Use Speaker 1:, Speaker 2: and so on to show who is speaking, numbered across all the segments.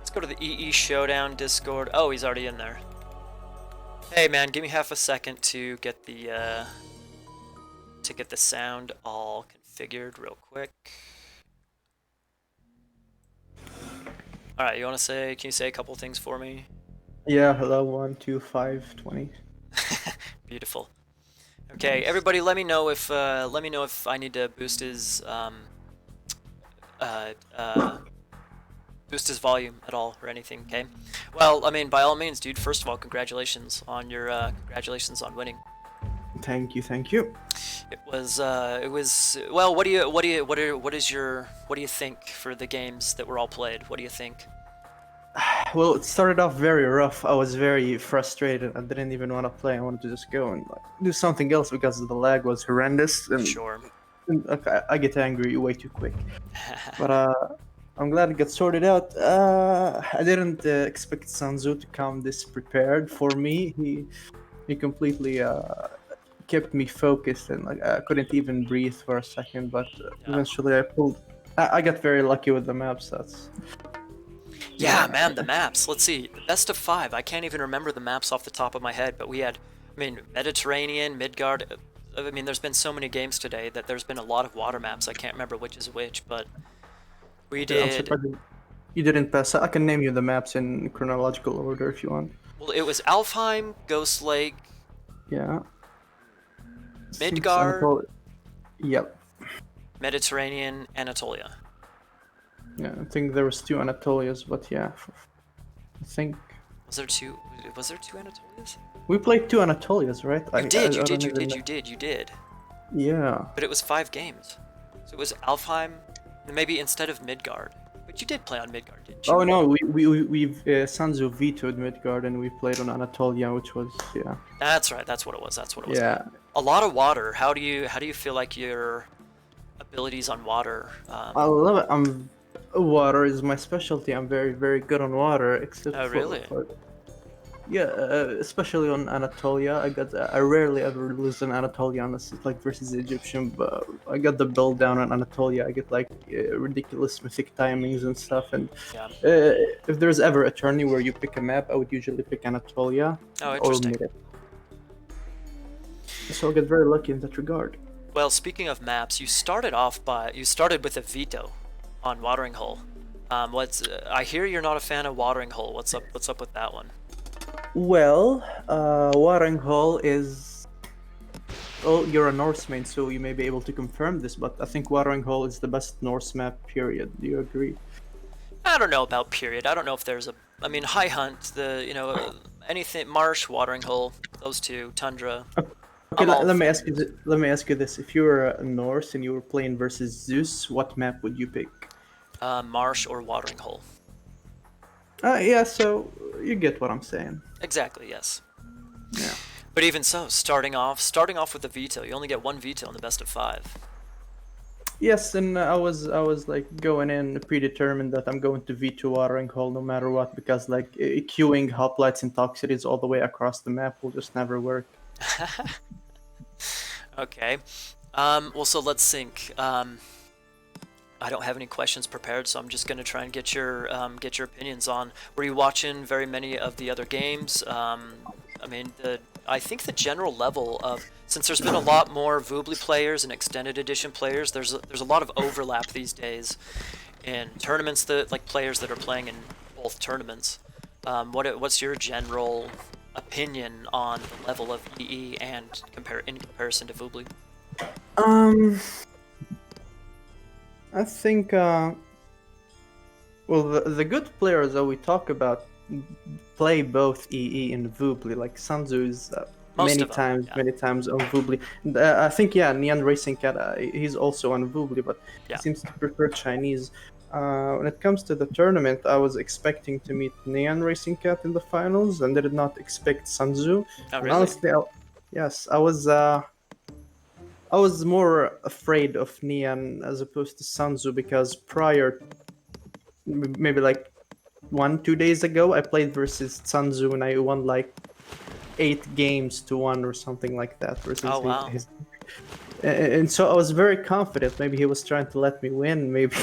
Speaker 1: Let's go to the EE Showdown Discord. Oh, he's already in there. Hey man, give me half a second to get the sound all configured real quick. All right, can you say a couple things for me?
Speaker 2: Yeah, hello, 1, 2, 5, 20.
Speaker 1: Beautiful. Okay, everybody, let me know if I need to boost his uh, uh, boost his volume at all or anything. Okay. Well, I mean, by all means, dude. First of all, congratulations on winning.
Speaker 2: Thank you, thank you.
Speaker 1: It was well. What do you think for the games that were all played? What do you think?
Speaker 2: Well, it started off very rough. I was very frustrated. I didn't even want to play. I wanted to just go and do something else because the lag was horrendous. And,
Speaker 1: Sure.
Speaker 2: I get angry way too quick. But I'm glad it got sorted out. I didn't expect Sanzu to come this prepared for me. He completely kept me focused, and I couldn't even breathe for a second. But eventually, I got very lucky with the maps.
Speaker 1: Yeah, man, the maps. Let's see. The best of 5. I can't even remember the maps off the top of my head, but we had, I mean, Mediterranean, Midgard. I mean, there's been so many games today that there's been a lot of water maps. I can't remember which is which, but we did.
Speaker 2: I'm surprised you didn't pass. I can name you the maps in chronological order if you want.
Speaker 1: Well, it was Alfheim, Ghost Lake.
Speaker 2: Yeah.
Speaker 1: Midgard.
Speaker 2: Yep.
Speaker 1: Mediterranean, Anatolia.
Speaker 2: Yeah, I think there was 2 Anatolias, but yeah, I think.
Speaker 1: Was there two Anatolias?
Speaker 2: We played 2 Anatolias, right?
Speaker 1: You did.
Speaker 2: Yeah.
Speaker 1: But it was 5 games. So it was Alfheim, maybe instead of Midgard. But you did play on Midgard, didn't you?
Speaker 2: Oh no, we've Sanzu vetoed Midgard and we played on Anatolia, which was
Speaker 1: That's right. That's what it was.
Speaker 2: Yeah.
Speaker 1: A lot of water. How do you feel like your abilities on water?
Speaker 2: I love it. Water is my specialty. I'm very, very good on water, except
Speaker 1: really?
Speaker 2: Especially on Anatolia. I rarely ever lose an Anatolia unless it's like versus Egyptian, but I got the build down on Anatolia. I get like ridiculous mythic timings and stuff, and if there's ever a tourney where you pick a map, I would usually pick Anatolia.
Speaker 1: Oh, interesting.
Speaker 2: So I get very lucky in that regard.
Speaker 1: Well, speaking of maps, you started with a veto on Watering Hole. I hear you're not a fan of Watering Hole. What's up with that one?
Speaker 2: Well, Watering Hole is. Oh, you're a Norseman, so you may be able to confirm this, but I think Watering Hole is the best Norse map, period. Do you agree?
Speaker 1: I don't know about period. I don't know if there's a. I mean, High Hunt, anything, Marsh, Watering Hole, those two, Tundra.
Speaker 2: Okay, let me ask you this: if you were a Norse and you were playing versus Zeus, what map would you pick?
Speaker 1: Marsh or Watering Hole.
Speaker 2: Yeah, so you get what I'm saying.
Speaker 1: Exactly, yes.
Speaker 2: Yeah.
Speaker 1: But even so, starting off with a veto, you only get 1 veto in the best of 5.
Speaker 2: Yes, and I was like going in predetermined that I'm going to veto Watering Hole no matter what, because like queuing hoplites and toxities all the way across the map will just never work.
Speaker 1: Okay. Well, so let's think. I don't have any questions prepared, so I'm just gonna try and get your opinions on. Were you watching very many of the other games? I mean, I think the general level of, since there's been a lot more Voobly players and extended edition players, there's a lot of overlap these days in tournaments, players that are playing in both tournaments. What's your general opinion on the level of EE and in comparison to Voobly?
Speaker 2: I think, well, the good players that we talk about play both EE and Voobly. Like Sanzu is many times on Voobly. I think, Neon Racing Cat, he's also on Voobly, but he seems to prefer Chinese. When it comes to the tournament, I was expecting to meet Neon Racing Cat in the finals, and did not expect Sanzu.
Speaker 1: Oh, really?
Speaker 2: Honestly, yes, I was more afraid of Neon as opposed to Sanzu, because prior, maybe like 1-2 days ago, I played versus Sanzu and I won like 8 games to 1 or something like that versus and so I was very confident. Maybe he was trying to let me win. Maybe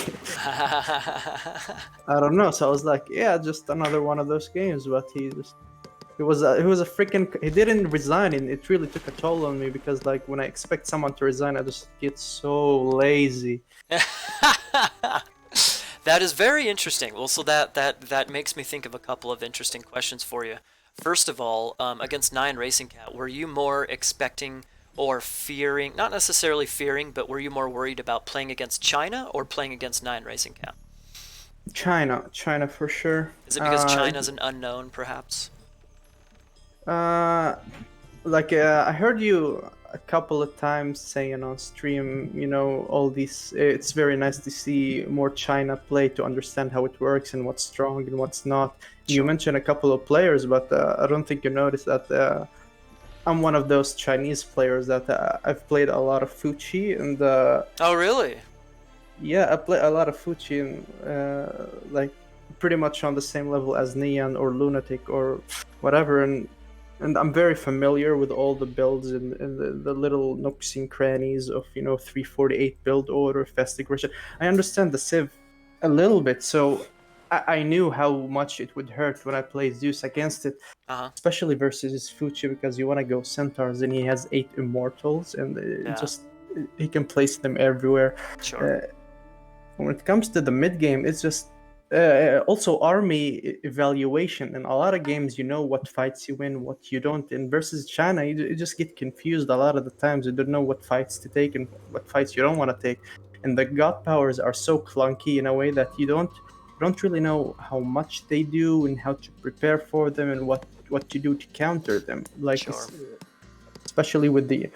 Speaker 2: I don't know. So I was like, yeah, just another one of those games. But he was a freaking. He didn't resign, and it really took a toll on me because like when I expect someone to resign, I just get so lazy.
Speaker 1: That is very interesting. Well, so that makes me think of a couple of interesting questions for you. First of all, against Nine Racing Cat, were you more expecting or fearing, not necessarily fearing, but were you more worried about playing against China or playing against Nine Racing Cat?
Speaker 2: China for sure.
Speaker 1: Is it because China's an unknown, perhaps?
Speaker 2: Uh, I heard you a couple of times saying on stream, all these. It's very nice to see more China play to understand how it works and what's strong and what's not. You
Speaker 1: Sure.
Speaker 2: mentioned a couple of players, but I don't think you noticed that I'm one of those Chinese players that I've played a lot of Fuchi and
Speaker 1: Oh, really?
Speaker 2: yeah, I play a lot of Fuchi and like pretty much on the same level as Neon or Lunatic or whatever, and I'm very familiar with all the builds and the little nooks and crannies of 348 build order, fast aggression. I understand the Civ a little bit, so I knew how much it would hurt when I play Zeus against it,
Speaker 1: Uh-huh.
Speaker 2: especially versus Fuchi because you want to go centaurs and he has 8 immortals and
Speaker 1: Yeah,
Speaker 2: he can place them everywhere.
Speaker 1: sure.
Speaker 2: Uh, when it comes to the mid game, it's just also army evaluation. In a lot of games, you know what fights you win, what you don't. And versus China, you just get confused a lot of the times. You don't know what fights to take and what fights you don't want to take. And the god powers are so clunky in a way that you don't really know how much they do and how to prepare for them and what to do to counter them. Like
Speaker 1: Sure.
Speaker 2: especially with the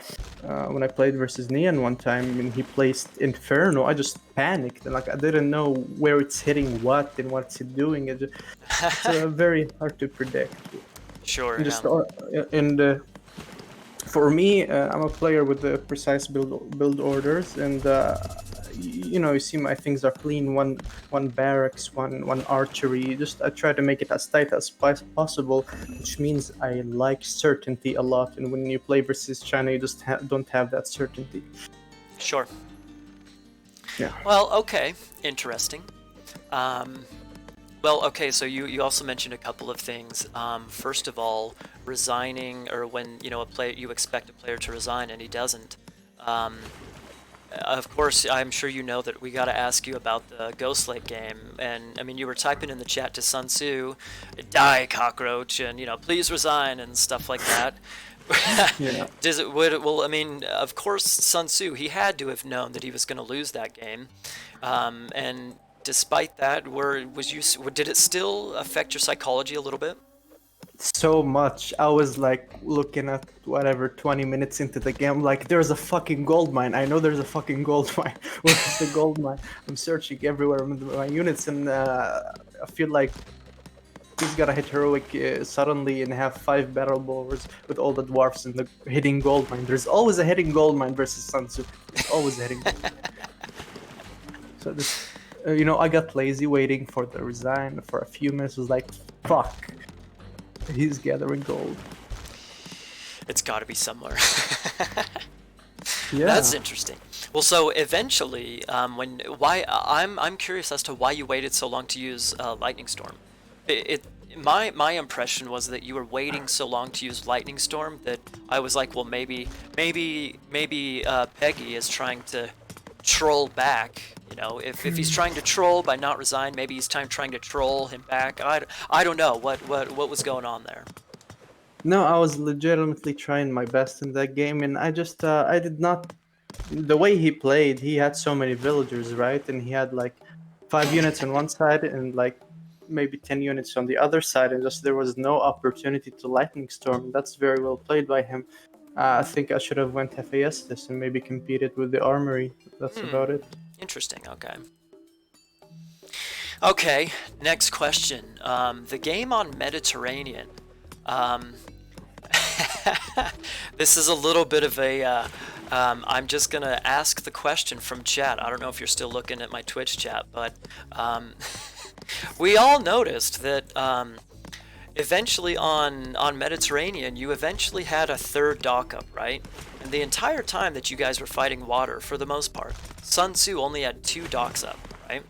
Speaker 2: when I played versus Neon one time and he placed Inferno, I just panicked and like I didn't know where it's hitting what and what's it doing. It's very hard to predict.
Speaker 1: Sure,
Speaker 2: And
Speaker 1: yeah.
Speaker 2: just and for me, I'm a player with the precise build orders, and you see my things are clean. One barracks, one archery. Just I try to make it as tight as possible, which means I like certainty a lot. And when you play versus China, you just don't have that certainty.
Speaker 1: Sure.
Speaker 2: Yeah.
Speaker 1: Well, okay. Interesting. Um, well, okay, so you also mentioned a couple of things. First of all, resigning, or when you expect a player to resign and he doesn't. Um, of course, I'm sure you know that we got to ask you about the Ghost Lake game. And I mean, you were typing in the chat to Sun Tzu, "Die, cockroach," and "Please resign" and stuff like that.
Speaker 2: Yeah.
Speaker 1: Well, I mean, of course, Sun Tzu, he had to have known that he was going to lose that game, and despite that, did it still affect your psychology a little bit?
Speaker 2: So much. I was like looking at whatever 20 minutes into the game, like there's a fucking gold mine. I know there's a fucking gold mine. Where's the gold mine? I'm searching everywhere with my units, and I feel like he's gonna hit heroic suddenly and have 5 battle bowlers with all the dwarfs and the hitting gold mine. There's always a hitting gold mine versus Sun Tzu. There's always a hitting gold mine. So this, I got lazy waiting for the resign for a few minutes. Was like, fuck. He's gathering gold.
Speaker 1: It's got to be somewhere.
Speaker 2: Yeah.
Speaker 1: That's interesting. Well, so eventually, I'm curious as to why you waited so long to use Lightning Storm. My impression was that you were waiting so long to use Lightning Storm that I was like, well, maybe Peggy is trying to troll back. If he's trying to troll by not resign, maybe he's trying to troll him back. I don't know what was going on there.
Speaker 2: No, I was legitimately trying my best in that game, and I did not. The way he played, he had so many villagers, right? And he had like 5 units on one side and like maybe 10 units on the other side, and just there was no opportunity to lightning storm. That's very well played by him. I think I should have went FAS this and maybe competed with the armory. That's about it.
Speaker 1: Interesting. Okay. Okay. Next question. The game on Mediterranean. This is a little bit of a. I'm just gonna ask the question from chat. I don't know if you're still looking at my Twitch chat, but we all noticed that eventually on Mediterranean, you eventually had a third dock up, right? And the entire time that you guys were fighting water, for the most part, Sun Tzu only had 2 docks up, right?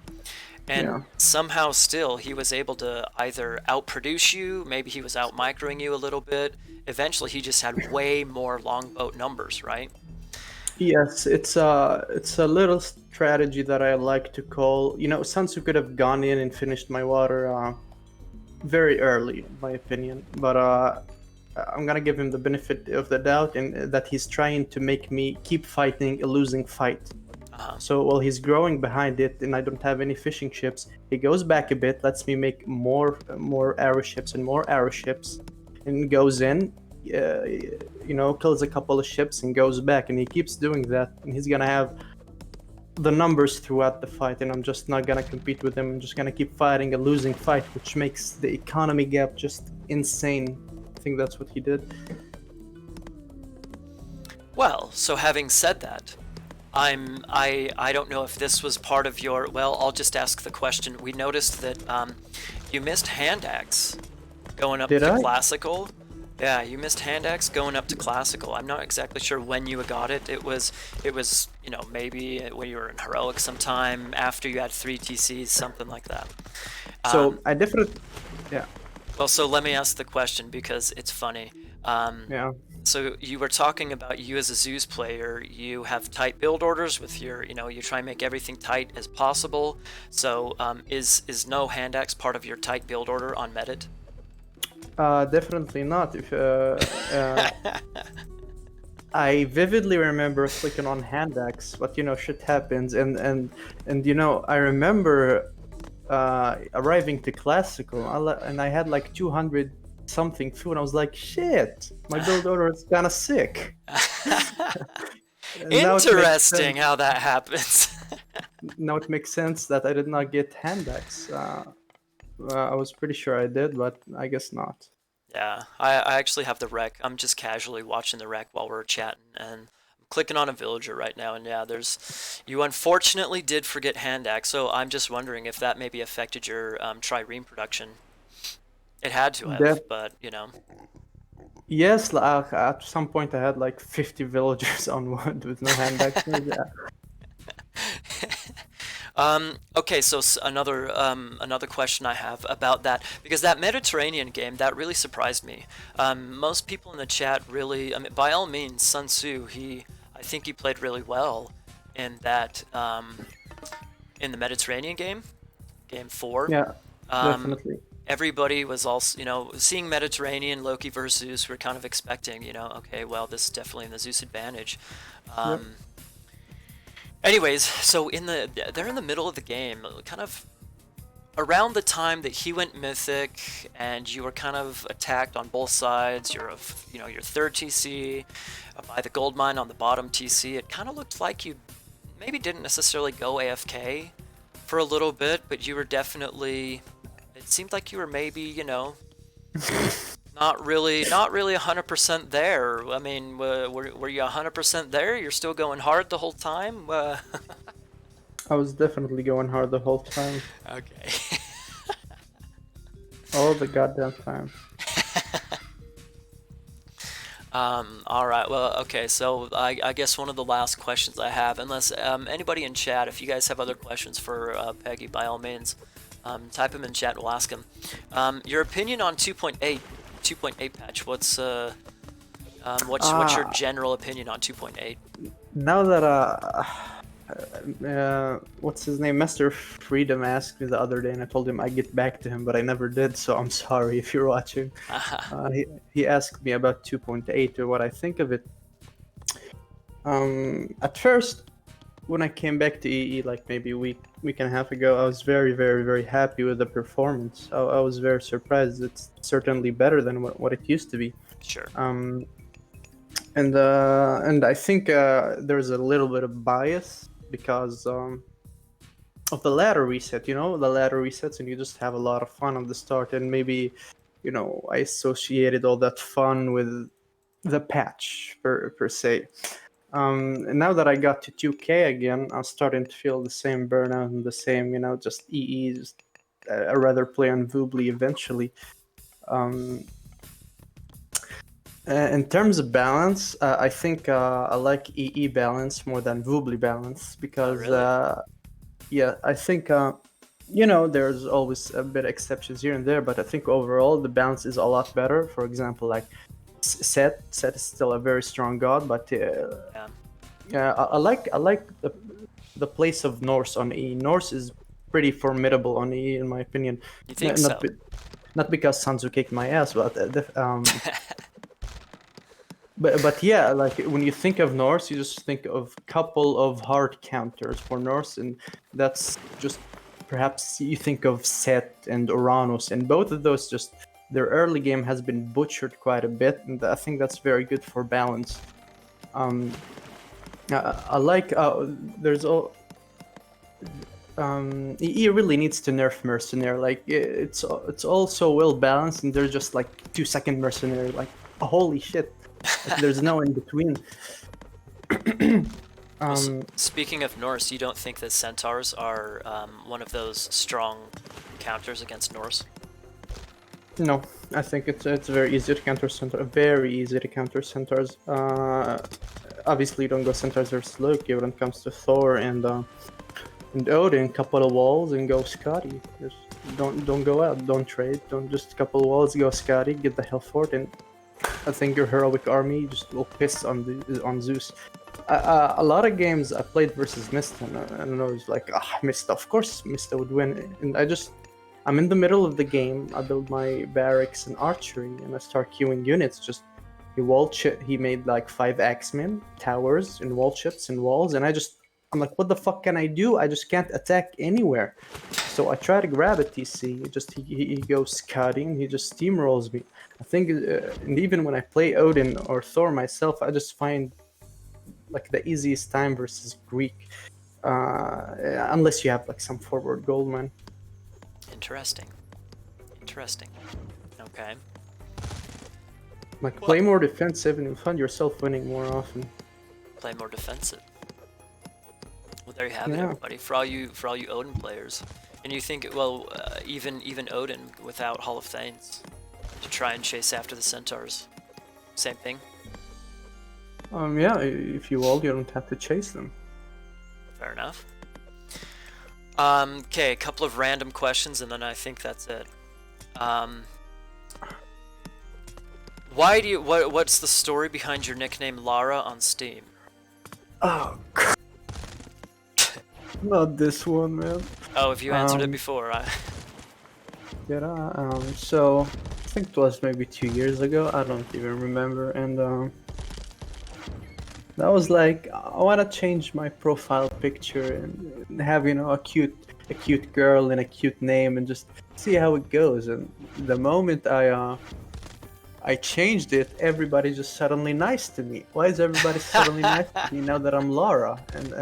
Speaker 1: And
Speaker 2: Yeah.
Speaker 1: somehow still he was able to either outproduce you, maybe he was out microing you a little bit. Eventually he just had way more longboat numbers, right?
Speaker 2: Yes, it's a little strategy that I like to call. Sansu could have gone in and finished my water very early, in my opinion. But I'm gonna give him the benefit of the doubt, and that he's trying to make me keep fighting a losing fight.
Speaker 1: Uh-huh.
Speaker 2: So while he's growing behind it, and I don't have any fishing ships, he goes back a bit, lets me make more arrow ships and more arrow ships, and goes in. Kills a couple of ships and goes back, and he keeps doing that. And he's gonna have the numbers throughout the fight, and I'm just not gonna compete with him. I'm just gonna keep fighting a losing fight, which makes the economy gap just insane. I think that's what he did.
Speaker 1: Well, so having said that, I don't know if this was part of your, well, I'll just ask the question. We noticed that you missed hand axe going up
Speaker 2: Did
Speaker 1: to
Speaker 2: I?
Speaker 1: classical. Yeah, you missed hand axe going up to classical. I'm not exactly sure when you got it. It was maybe when you were in heroic sometime after you had 3 TCs, something like that.
Speaker 2: So I definitely, yeah,
Speaker 1: Well, so let me ask the question because it's funny.
Speaker 2: yeah.
Speaker 1: So you were talking about you as a Zeus player, you have tight build orders with your, you try and make everything tight as possible. So is no hand axe part of your tight build order on Medit?
Speaker 2: Definitely not. If I vividly remember clicking on hand axe, but shit happens, and I remember arriving to classical, and I had like 200 something food. I was like, shit, my build order is kind of sick. And now it makes
Speaker 1: Interesting
Speaker 2: sense.
Speaker 1: how that happens.
Speaker 2: Now it makes sense that I did not get hand axe. I was pretty sure I did, but I guess not.
Speaker 1: Yeah, I actually have the rec. I'm just casually watching the rec while we're chatting, and I'm clicking on a villager right now, and yeah, you unfortunately did forget hand axe, so I'm just wondering if that maybe affected your trireme production. It had to have,
Speaker 2: That
Speaker 1: but
Speaker 2: Yes, at some point I had like 50 villagers on wood with no hand axe. Yeah.
Speaker 1: Okay, so another question I have about that, because that Mediterranean game, that really surprised me. Most people in the chat really, I mean, by all means, Sun Tzu, I think he played really well in that, in the Mediterranean game, game 4.
Speaker 2: Yeah,
Speaker 1: Um,
Speaker 2: definitely.
Speaker 1: Everybody was also, seeing Mediterranean, Loki versus Zeus, we're kind of expecting, okay, well, this is definitely in the Zeus advantage.
Speaker 2: Yep.
Speaker 1: Anyways, so they're in the middle of the game, kind of around the time that he went mythic, and you were kind of attacked on both sides. You're your third TC by the gold mine on the bottom TC. It kind of looked like you maybe didn't necessarily go AFK for a little bit, but you were definitely. It seemed like you were maybe not really 100% there. I mean, were you 100% there? You're still going hard the whole time?
Speaker 2: I was definitely going hard the whole time.
Speaker 1: Okay.
Speaker 2: All the goddamn time.
Speaker 1: All right. Well, okay. So I guess one of the last questions I have, unless anybody in chat, if you guys have other questions for Peggy, by all means, type them in chat. We'll ask them. Your opinion on 2.8 patch? What's your general opinion on 2.8?
Speaker 2: Now that what's his name, Master Freedom asked me the other day, and I told him I'd get back to him, but I never did. So I'm sorry if you're watching. He asked me about 2.8 or what I think of it. At first, when I came back to EE, like maybe a week and a half ago, I was very, very, very happy with the performance. I was very surprised. It's certainly better than what it used to be.
Speaker 1: Sure.
Speaker 2: And I think there's a little bit of bias because of the ladder reset. The ladder resets, and you just have a lot of fun at the start. And maybe, I associated all that fun with the patch per se. And now that I got to 2K again, I'm starting to feel the same burnout and the same, just EE. Just I'd rather play on Voobly eventually. In terms of balance, I think I like EE balance more than Voobly balance because,
Speaker 1: really?
Speaker 2: yeah, I think you know, there's always a bit of exceptions here and there, but I think overall the balance is a lot better. For example, like Set is still a very strong god, but
Speaker 1: Yeah.
Speaker 2: yeah, I like the place of Norse on E. Norse is pretty formidable on E, in my opinion.
Speaker 1: You think
Speaker 2: Not
Speaker 1: so?
Speaker 2: not because Sanzu kicked my ass, but but yeah, like when you think of Norse, you just think of couple of hard counters for Norse, and that's just perhaps you think of Set and Uranus, and both of those just their early game has been butchered quite a bit, and I think that's very good for balance. Um, I like there's all EE really needs to nerf mercenary. Like it's all so well balanced, and there's just like 2 second mercenary. Like holy shit, like there's no in between.
Speaker 1: Well,
Speaker 2: um,
Speaker 1: speaking of Norse, you don't think that centaurs are one of those strong counters against Norse?
Speaker 2: no, I think it's very easy to counter centaur. Very easy to counter centaurs. Obviously, you don't go centaurs versus Loki when it comes to Thor and Odin. Couple of walls and go Scotty. Just don't go out. Don't trade. Don't just couple of walls. Go Scotty. Get the hell for it. And I think your heroic army just will piss on Zeus. A lot of games I played versus Mista, and I don't know, it's like, Mista, of course Mista would win. And I'm in the middle of the game, I build my barracks and archery, and I start queuing units. Just, he made like 5 Axemen, towers, and wall chips and walls, and I'm like, what the fuck can I do? I just can't attack anywhere. So I try to grab a TC, he goes cutting, he just steamrolls me. I think, and even when I play Odin or Thor myself, I just find like the easiest time versus Greek, unless you have like some forward gold, man.
Speaker 1: Interesting. Interesting. Okay.
Speaker 2: Like play more defensive and you'll find yourself winning more often.
Speaker 1: Play more defensive. Well, there you have it,
Speaker 2: Yeah.
Speaker 1: everybody. For all you Odin players, and you think, well, even Odin without Hall of Thanes to try and chase after the centaurs, same thing.
Speaker 2: Yeah, if you wall, you don't have to chase them.
Speaker 1: Fair enough. Okay, a couple of random questions, and then I think that's it. What's the story behind your nickname Lara on Steam?
Speaker 2: Oh, not this one, man.
Speaker 1: Oh, have you answered it before?
Speaker 2: So I think it was maybe 2 years ago. I don't even remember, and that was like, I want to change my profile picture and have, a cute girl and a cute name and just see how it goes. And the moment I changed it, everybody just suddenly nice to me. Why is everybody suddenly nice to me now that I'm Lara? And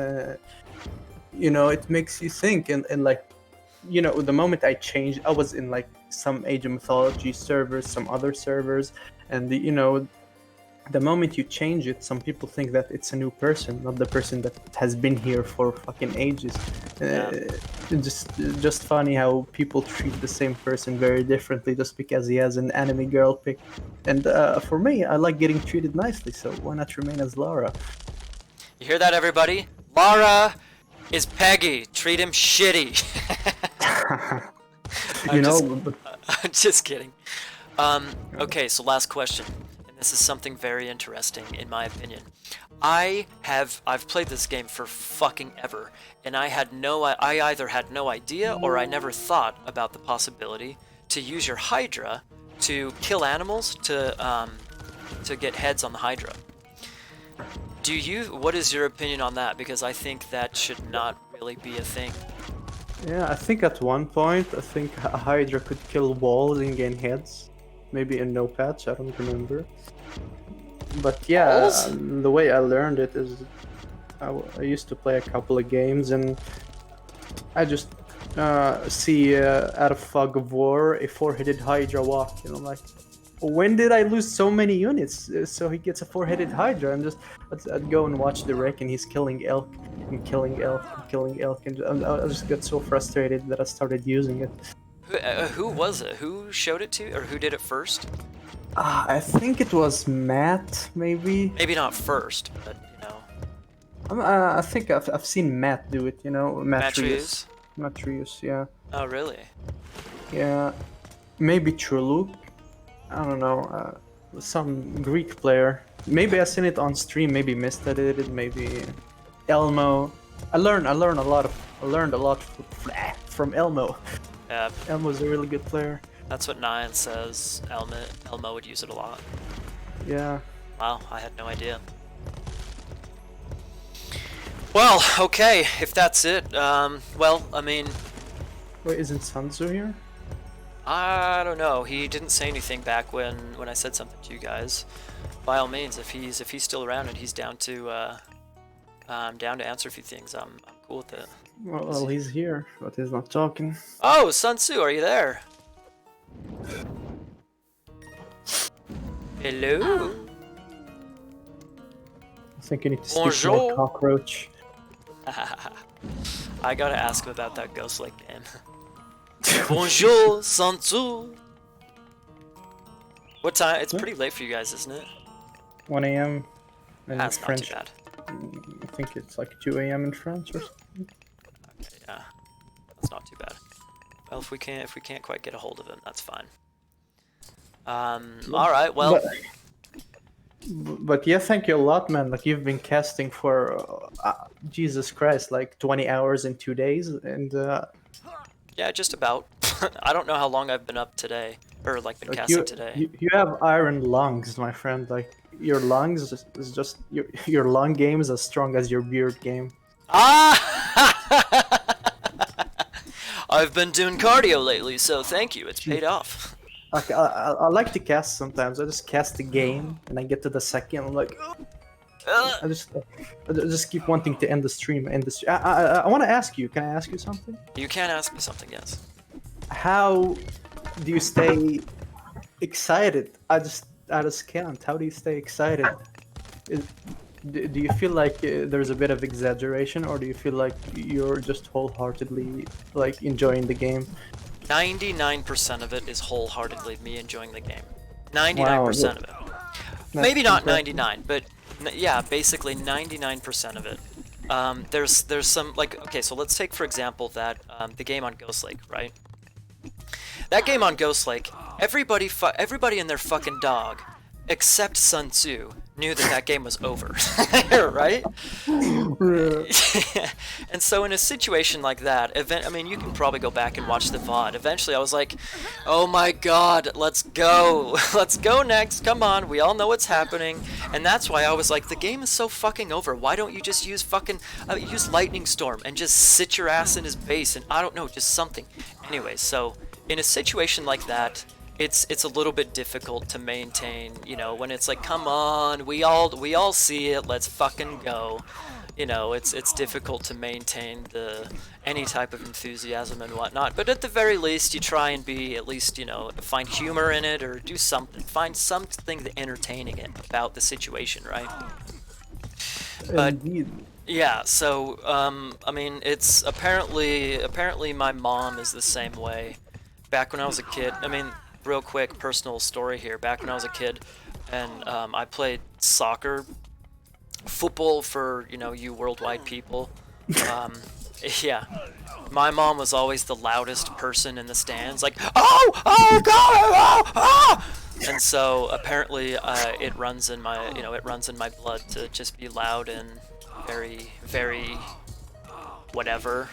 Speaker 2: it makes you think. And like, the moment I changed, I was in like some Age of Mythology servers, some other servers, and the moment you change it, some people think that it's a new person, not the person that has been here for fucking ages.
Speaker 1: Yeah.
Speaker 2: Just funny how people treat the same person very differently just because he has an anime girl pick. And for me, I like getting treated nicely, so why not remain as Lara?
Speaker 1: You hear that, everybody? Lara is Peggy. Treat him shitty. I'm just kidding. Okay, so last question. This is something very interesting, in my opinion. I've played this game for fucking ever, and I either had no idea or I never thought about the possibility to use your Hydra to kill animals to get heads on the Hydra. What is your opinion on that? Because I think that should not really be a thing.
Speaker 2: Yeah, I think at one point, a Hydra could kill walls and gain heads. Maybe in no patch, I don't remember. But yeah, the way I learned it is I used to play a couple of games and I just see out of Fog of War a 4-headed Hydra walk, and I'm like, when did I lose so many units? So he gets a 4-headed Hydra, and I'd go and watch the wreck, and he's killing elk and killing elk and killing elk, and I just got so frustrated that I started using it.
Speaker 1: Who was it? Who showed it to you, or who did it first?
Speaker 2: I think it was Matt, maybe.
Speaker 1: Maybe not first, but
Speaker 2: I think I've seen Matt do it. Matt Reeves. not Trius. Yeah,
Speaker 1: Oh, really?
Speaker 2: yeah. Maybe Truluk. I don't know. Some Greek player. Maybe I seen it on stream. Maybe misedited. Maybe Elmo. I learned a lot from Elmo.
Speaker 1: Yeah,
Speaker 2: Elmo's a really good player.
Speaker 1: that's what Nyan says. Elmo would use it a lot.
Speaker 2: Yeah.
Speaker 1: Wow, I had no idea. Well, okay, if that's it, well, I mean,
Speaker 2: Wait, isn't Sanzu here?
Speaker 1: I don't know. He didn't say anything back when I said something to you guys. By all means, if he's still around and he's down to answer a few things, I'm cool with it.
Speaker 2: Well, he's here, but he's not talking.
Speaker 1: Oh, Sun Tzu, are you there? Hello.
Speaker 2: I think you need to speak
Speaker 1: Bonjour.
Speaker 2: more cockroach.
Speaker 1: I gotta ask him about that Ghost Lake game. Bonjour, Sun Tzu. What time? It's pretty late for you guys, isn't it?
Speaker 2: 1 a.m. in
Speaker 1: That's not
Speaker 2: French.
Speaker 1: too bad.
Speaker 2: I think it's like 2 a.m. in France or something.
Speaker 1: Okay, yeah, that's not too bad. Well, if we can't quite get a hold of him, that's fine. All right, well.
Speaker 2: But yeah, thank you a lot, man. Like you've been casting for Jesus Christ, like 20 hours in 2 days, and
Speaker 1: Yeah, just about. I don't know how long I've been up today, or like been
Speaker 2: like
Speaker 1: casting today.
Speaker 2: you have iron lungs, my friend. Like your lungs is just your lung game is as strong as your beard game.
Speaker 1: Ah! I've been doing cardio lately, so thank you. It's paid off.
Speaker 2: Like I like to cast sometimes. I just cast the game, and I get to the second. I'm like, I just keep wanting to end the stream. I want to ask you. Can I ask you something?
Speaker 1: You can ask me something, yes.
Speaker 2: How do you stay excited? I just can't. How do you stay excited? Do you feel like there's a bit of exaggeration, or do you feel like you're just wholeheartedly like enjoying the game?
Speaker 1: 99% of it is wholeheartedly me enjoying the game. 99% of it. Maybe not
Speaker 2: impressive.
Speaker 1: 99, but yeah, basically 99% of it. There's some, like, okay, so let's take for example that the game on Ghost Lake, right? That game on Ghost Lake, everybody and their fucking dog, except Sun Tzu, knew that game was over, right? And so in a situation like that, I mean, you can probably go back and watch the VOD. Eventually I was like, oh my god, let's go. Let's go next, come on, we all know what's happening. And that's why I was like, the game is so fucking over. Why don't you just use use Lightning Storm and just sit your ass in his base and I don't know, just something. Anyway, so in a situation like that, it's a little bit difficult to maintain, you know, when it's like, come on, we all see it, let's fucking go. You know, it's difficult to maintain any type of enthusiasm and whatnot, but at the very least you try and be at least, you know, find humor in it or do something, find something entertaining it about the situation, right? But
Speaker 2: Indeed.
Speaker 1: yeah, so I mean, it's apparently my mom is the same way. Back when I was a kid, I mean, real quick personal story here. Back when I was a kid, and I played football for, you know, you worldwide people. Yeah, my mom was always the loudest person in the stands, like, oh god, oh. And so apparently it runs in my blood to just be loud and very, very whatever.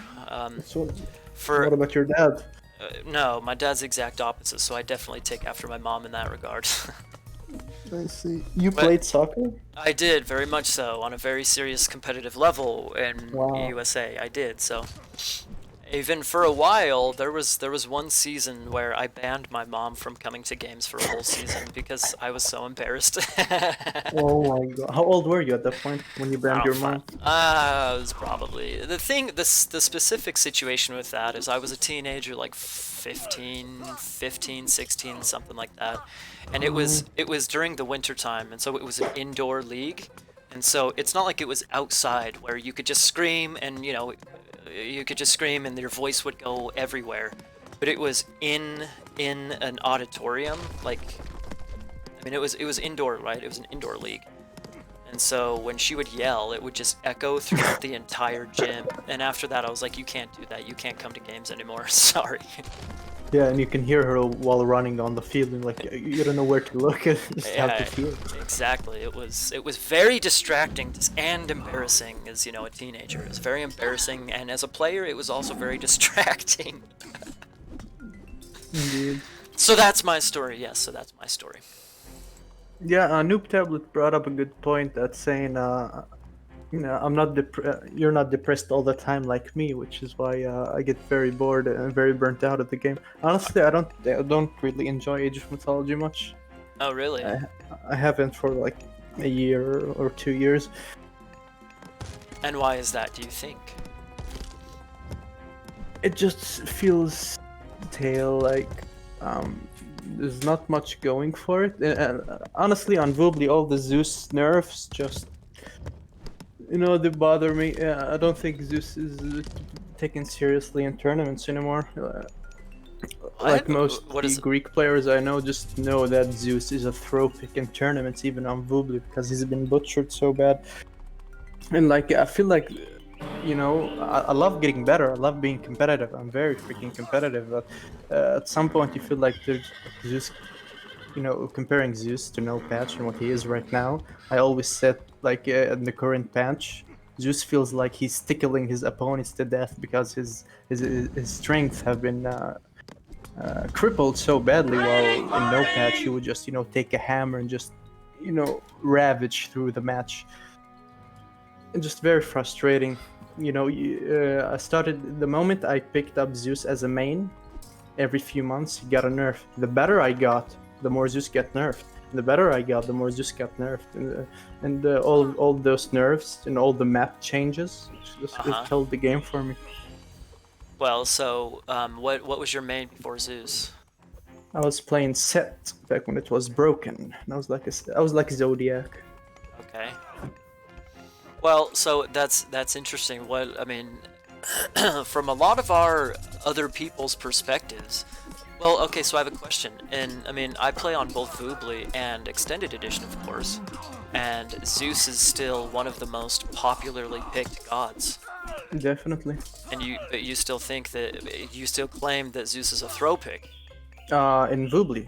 Speaker 2: So, what about your dad?
Speaker 1: No, my dad's the exact opposite, so I definitely take after my mom in that regard.
Speaker 2: I see. You played soccer?
Speaker 1: I did, very much so, on a very serious competitive level in
Speaker 2: Wow.
Speaker 1: USA. I did, so even for a while, there was one season where I banned my mom from coming to games for a whole season because I was so embarrassed.
Speaker 2: Oh my god. How old were you at that point when you banned your mom?
Speaker 1: It was probably the specific situation with that is I was a teenager, like 15, 16, something like that, and it was during the winter time, and so it was an indoor league, and so it's not like it was outside where you could just scream and, you know, you could just scream and your voice would go everywhere, but it was in an auditorium, like, I mean, it was indoor, right? It was an indoor league. And so when she would yell, it would just echo throughout the entire gym. And after that, I was like, you can't do that. You can't come to games anymore. Sorry.
Speaker 2: Yeah, and you can hear her while running on the field, and like you don't know where to look, just have to
Speaker 1: Yeah,
Speaker 2: feel.
Speaker 1: exactly. It was very distracting and embarrassing as, a teenager. It was very embarrassing, and as a player, it was also very distracting.
Speaker 2: Indeed.
Speaker 1: So that's my story. Yes, so that's my story.
Speaker 2: Yeah, Noob Tablet brought up a good point that saying, I'm not you're not depressed all the time like me, which is why I get very bored and very burnt out at the game. Honestly, I don't really enjoy Age of Mythology much.
Speaker 1: Oh, really?
Speaker 2: I haven't for like a year or 2 years.
Speaker 1: And why is that, do you think?
Speaker 2: It just feels stale, like there's not much going for it. Honestly, on Voobly, all the Zeus nerfs just, they bother me. I don't think Zeus is taken seriously in tournaments anymore. Like most
Speaker 1: What is it?
Speaker 2: Greek players I know just know that Zeus is a throw pick in tournaments, even on Voobly, because he's been butchered so bad. And like, I feel like, I love getting better. I love being competitive. I'm very freaking competitive. But at some point, you feel like there's Zeus, comparing Zeus to no patch and what he is right now. I always said, like, in the current patch, Zeus feels like he's tickling his opponents to death because his strength have been crippled so badly, while in no patch he would just take a hammer and just ravage through the match. And just very frustrating. I started the moment I picked up Zeus as a main. Every few months he got a nerf. The better I got, the more Zeus got nerfed. The better I got, the more Zeus got nerfed. And all those nerfs and all the map changes just it killed the game for me.
Speaker 1: Well, so what was your main before Zeus?
Speaker 2: I was playing Set back when it was broken. And I was like Zodiac.
Speaker 1: Okay. Well, so that's interesting. What I mean, from a lot of our other people's perspectives. Well, okay, so I have a question, and I mean, I play on both Voobly and Extended Edition, of course, and Zeus is still one of the most popularly picked gods.
Speaker 2: Definitely.
Speaker 1: And you still think that you still claim that Zeus is a throw pick?
Speaker 2: In Voobly.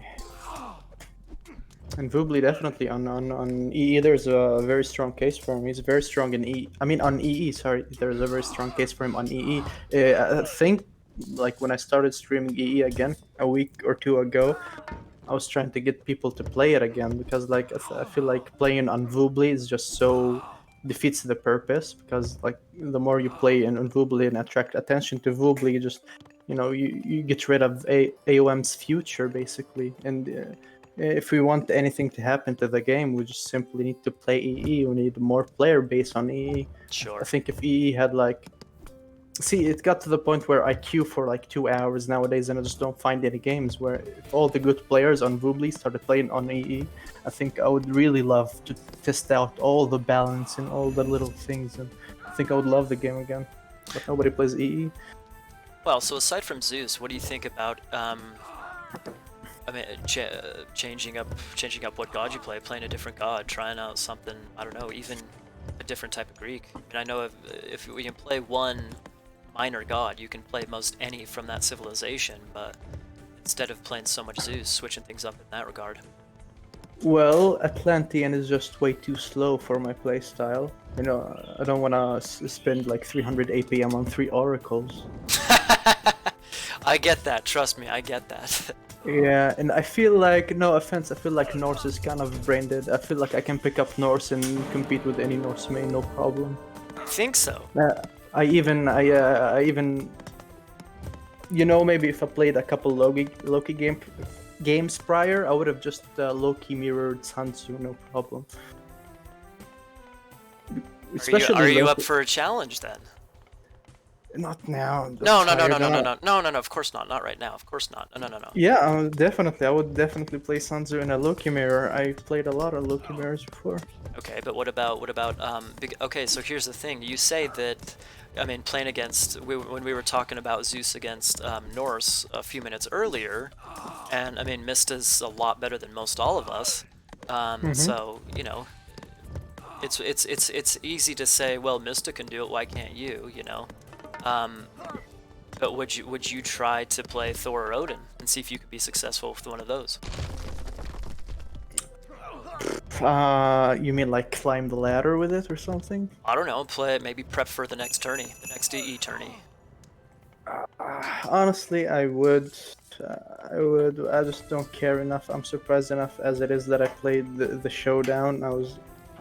Speaker 2: And Voobly definitely on EE there's a very strong case for him. He's very strong in on EE. Sorry, there's a very strong case for him on EE. I think like when I started streaming EE again a week or two ago, I was trying to get people to play it again because like I feel like playing on Voobly is just so defeats the purpose, because like the more you play on Voobly and attract attention to Voobly, you just you get rid of AOM's future basically. And if we want anything to happen to the game, we just simply need to play EE. We need more player base on EE.
Speaker 1: Sure.
Speaker 2: I think if EE had it got to the point where I queue for like 2 hours nowadays and I just don't find any games. Where if all the good players on Voobly started playing on EE, I think I would really love to test out all the balance and all the little things, and I think I would love the game again. But nobody plays EE.
Speaker 1: Well, so aside from Zeus, what do you think about changing up what god you play, playing a different god, trying out something, I don't know, even a different type of Greek? I mean, I know if we can play one minor god, you can play most any from that civilization, but instead of playing so much Zeus, switching things up in that regard.
Speaker 2: Well, Atlantean is just way too slow for my playstyle. I don't want to spend like 300 APM on 3 oracles.
Speaker 1: I get that, trust me, I get that.
Speaker 2: Yeah, and I feel like, no offense, I feel like Norse is kind of brain dead. I feel like I can pick up Norse and compete with any Norse main, no problem.
Speaker 1: I think so.
Speaker 2: I even, maybe if I played a couple Loki games prior, I would have just Loki mirrored Sun Tzu, no problem.
Speaker 1: Are you up for a challenge then?
Speaker 2: Not now.
Speaker 1: No. Of course not. Not right now. Of course not. No.
Speaker 2: Yeah, definitely. I would definitely play Sun Tzu in a Loki mirror. I played a lot of Loki mirrors before.
Speaker 1: Okay, but what about okay, so here's the thing. You say that, I mean, playing against, when we were talking about Zeus against Norse a few minutes earlier, and I mean, Mista's a lot better than most all of us. So it's easy to say, well, Mista can do it, why can't you? You know, um, but would you try to play Thor or Odin and see if you could be successful with one of those?
Speaker 2: You mean like climb the ladder with it or something?
Speaker 1: I don't know, maybe prep for the next tourney, the next EE tourney.
Speaker 2: Honestly, I would. I would. I just don't care enough. I'm surprised enough as it is that I played the showdown. I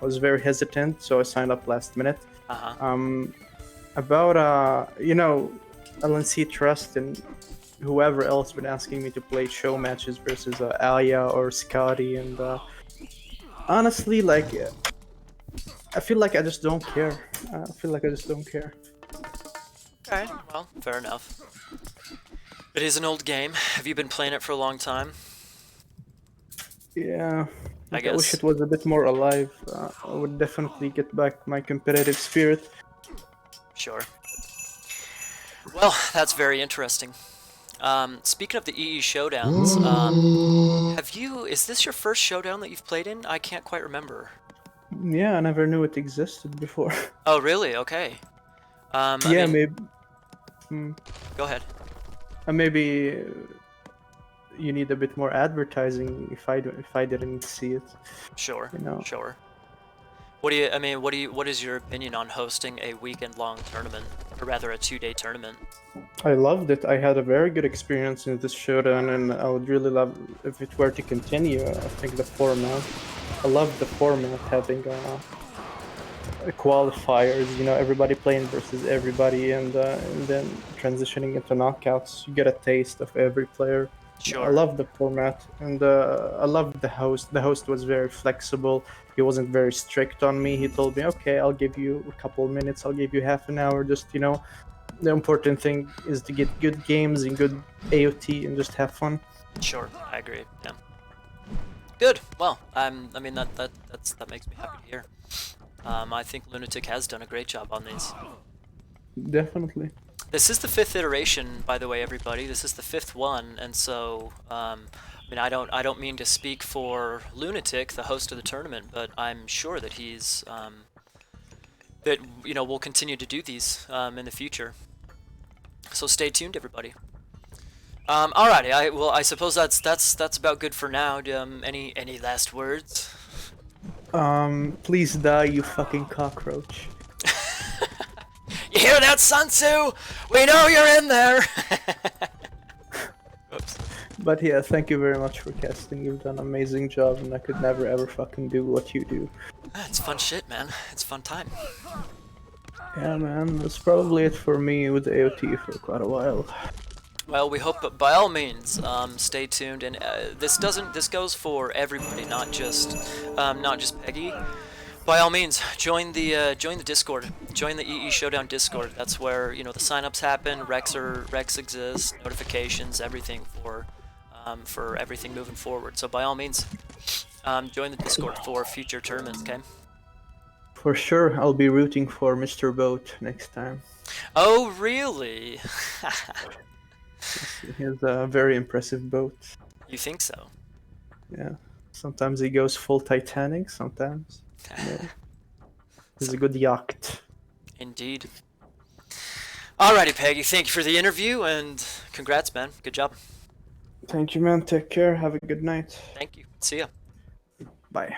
Speaker 2: was very hesitant, so I signed up last minute.
Speaker 1: Uh-huh.
Speaker 2: About LNC Trust and whoever else been asking me to play show matches versus Alia or Scotty, and honestly, like, I feel like I just don't care. I feel like I just don't care.
Speaker 1: Okay, well, fair enough. It is an old game. Have you been playing it for a long time?
Speaker 2: Yeah,
Speaker 1: I
Speaker 2: I wish
Speaker 1: guess.
Speaker 2: it was a bit more alive. I would definitely get back my competitive spirit.
Speaker 1: Sure. Well, that's very interesting. Speaking of the EE showdowns, is this your first showdown that you've played in? I can't quite remember.
Speaker 2: Yeah, I never knew it existed before.
Speaker 1: Oh, really? Okay. I
Speaker 2: Yeah,
Speaker 1: mean,
Speaker 2: maybe. Mm,
Speaker 1: go ahead.
Speaker 2: maybe you need a bit more advertising if I didn't see it.
Speaker 1: Sure,
Speaker 2: You know.
Speaker 1: sure. What is your opinion on hosting a weekend-long tournament, or rather a 2-day tournament?
Speaker 2: I loved it. I had a very good experience in this showdown, and I would really love if it were to continue. I think the format. I love the format having qualifiers. You know, everybody playing versus everybody, and then transitioning into knockouts. You get a taste of every player. I
Speaker 1: Sure,
Speaker 2: love the format, and I love the host. The host was very flexible. He wasn't very strict on me. He told me, "Okay, I'll give you a couple of minutes. I'll give you half an hour. Just, you know, the important thing is to get good games and good AOT and just have fun."
Speaker 1: sure. I agree. Yeah. Good. Well, I mean that makes me happy to hear. I think Lunatic has done a great job on these.
Speaker 2: Definitely.
Speaker 1: This is the 5th iteration, by the way, everybody. This is the 5th one, and so I mean, I don't mean to speak for Lunatic, the host of the tournament, but I'm sure that he's that will continue to do these in the future. So stay tuned, everybody. Alrighty, I suppose that's about good for now. Any last words?
Speaker 2: Please die, you fucking cockroach.
Speaker 1: You hear that, Sun Tzu? We know you're in there. Oops.
Speaker 2: But yeah, thank you very much for casting. You've done an amazing job, and I could never ever fucking do what you do.
Speaker 1: It's fun shit, man. It's fun time.
Speaker 2: Yeah, man, that's probably it for me with AOT for quite a while.
Speaker 1: Well, we hope, by all means, stay tuned. And this goes for everybody, not just Peggy. By all means, join the Discord. Join the EE Showdown Discord. That's where the signups happen. Recs exist, notifications, everything for everything moving forward. So by all means, join the Discord for future tournaments. Okay.
Speaker 2: For sure, I'll be rooting for Mr. Boat next time.
Speaker 1: Oh, really?
Speaker 2: He has a very impressive boat.
Speaker 1: You think so?
Speaker 2: Yeah. Sometimes he goes full Titanic, sometimes. Yeah. He's a good yacht.
Speaker 1: Indeed. Alrighty, Peggy. Thank you for the interview, and congrats, man. Good job.
Speaker 2: Thank you, man. Take care. Have a good night.
Speaker 1: Thank you. See ya.
Speaker 2: Bye.